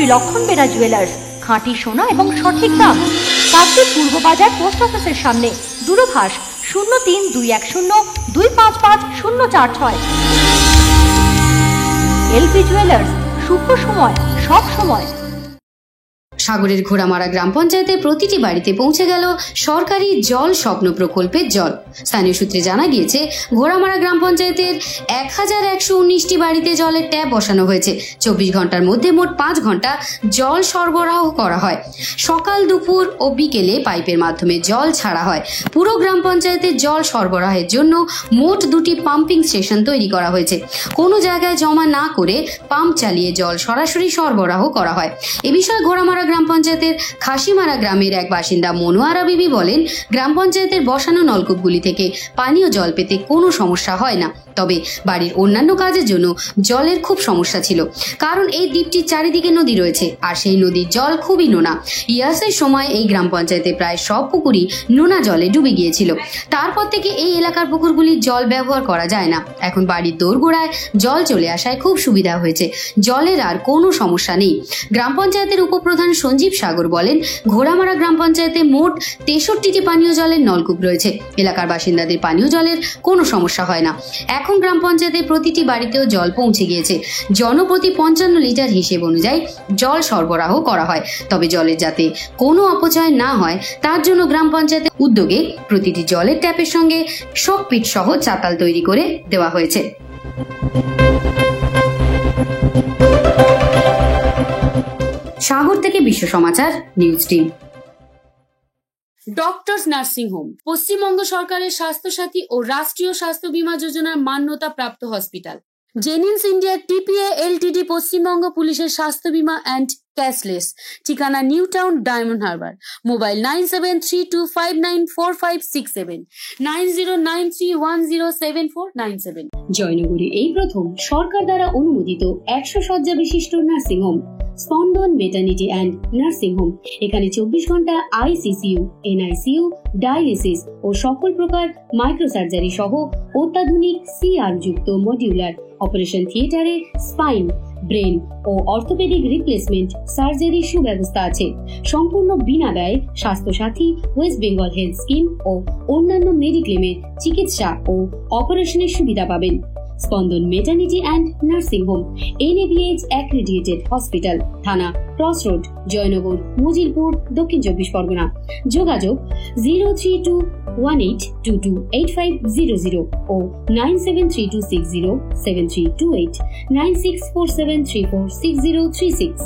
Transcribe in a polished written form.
শ্রী লক্ষণ বেরা জুয়েলার্স, খাঁটি সোনা এবং সঠিক দাম। কাকদ্বীপ পূর্ব বাজার পোস্ট অফিসের সামনে। দূরভাষ 032102555046। এলপি জুয়েলার্স, শুভ সময় সব সময়। সাগরের ঘোড়ামারা গ্রাম পঞ্চায়েতের প্রতিটি বাড়িতে পৌঁছে গেল সরকারি জল স্বপ্ন প্রকল্পের জল। স্থানীয় সূত্রে জানা গিয়েছে, ঘোড়ামারা গ্রাম পঞ্চায়েতের 1119টি বাড়িতে জলের ট্যাপ বসানো হয়েছে। 24 ঘন্টার মধ্যে মোট 5 ঘন্টা জল সরবরাহ করা হয়। সকাল, দুপুর ও বিকেলে পাইপের মাধ্যমে জল ছাড়া হয়। পুরো গ্রাম পঞ্চায়েতের জল সরবরাহের জন্য মোট 2টি পাম্পিং স্টেশন তৈরি করা হয়েছে। কোনো জায়গায় জমা না করে পাম্প চালিয়ে জল সরাসরি সরবরাহ করা হয়। এ বিষয়ে ঘোড়ামারা গ্রাম পঞ্চায়েতের খাসিমারা গ্রামের এক বাসিন্দা মনোয়ারা বিবি বলেন, গ্রাম পঞ্চায়েতের বসানো নলকূপগুলি থেকে পানীয় জল পেতে কোনো সমস্যা হয় না। তবে বাড়ির অন্যান্য কাজের জন্য জলের খুব সমস্যা ছিল, কারণ এই দ্বীপটির চারিদিকে নদী রয়েছে আর সেই নদীর জল খুবই নোনা। ইয়াসের সময় এই গ্রাম পঞ্চায়েতে প্রায় সব পুকুরই নোনা জলে ডুবে গিয়েছিল। তারপর থেকে এই এলাকার পুকুরগুলির জল ব্যবহার করা যায় না। এখন বাড়ির দোরগোড়ায় জল চলে আসায় খুব সুবিধা হয়েছে, জলের আর কোনো সমস্যা নেই। গ্রাম পঞ্চায়েতের উপপ্রধান সঞ্জীব সাগর বলেন, ঘোড়ামারা গ্রাম পঞ্চায়েতে মোট 63টি পানীয় জলের নলকূপ রয়েছে। এলাকার বাসিন্দাদের পানীয় জলের কোনো সমস্যা হয় না। এখন গ্রাম পঞ্চায়েতের প্রতিটি বাড়িতেও জল পৌঁছে গিয়েছে। জনপ্রতি 55 লিটার হিসেব অনুযায়ী জল সরবরাহ করা হয়। তবে জলের যাতে কোনো অপচয় না হয় তার জন্য গ্রাম পঞ্চায়েতের উদ্যোগে প্রতিটি জলের ট্যাপের সঙ্গে শোকপিট সহ চাতাল তৈরি করে দেওয়া হয়েছে। সাগর থেকে Biswa Samachar news team. Doctors nursing home Paschimbanga সরকারের স্বাস্থ্যসাথী ও রাষ্ট্রীয় স্বাস্থ্য বীমা যোজনার মান্যতা প্রাপ্ত হসপিটাল। জেনিন্স ইন্ডিয়া টিপিএ এলটিডি পশ্চিমবঙ্গ পুলিশের স্বাস্থ্য বীমা অ্যান্ড ক্যাশলেস। ঠিকানা New Town, Diamond Harbour. Mobile 9732594567, 9093107497। জয়নগরে এই প্রথম সরকার দ্বারা অনুমোদিত 100 শয্যা বিশিষ্ট nursing home Spandan maternity and nursing home. এখানে 24 ঘন্টা আইসিসিইউ, এনআইসিইউ, ডায়ালিসিস ও সকল প্রকার মাইক্রোসার্জারি সহ অত্যাধুনিক সিআর যুক্ত মডিউলার অপারেশন থিয়েটারে স্পাইন, ব্রেন ও অর্থোপেডিক রিপ্লেসমেন্ট সার্জারি সুব্যবস্থা আছে। সম্পূর্ণ বিনা ব্যয় Swasthyasathi, West Bengal health scheme ও অন্যান্য মেডিক্লেমের চিকিৎসা ও অপারেশনের সুবিধা পাবেন। Spandan maternity and nursing home NABH accredited hospital, থানা ক্রস রোড, জয়নগর, মজিলপুর, দক্ষিণ 24 পরগনা। যোগাযোগ 0321822850 ও 9732607328, 9647346036।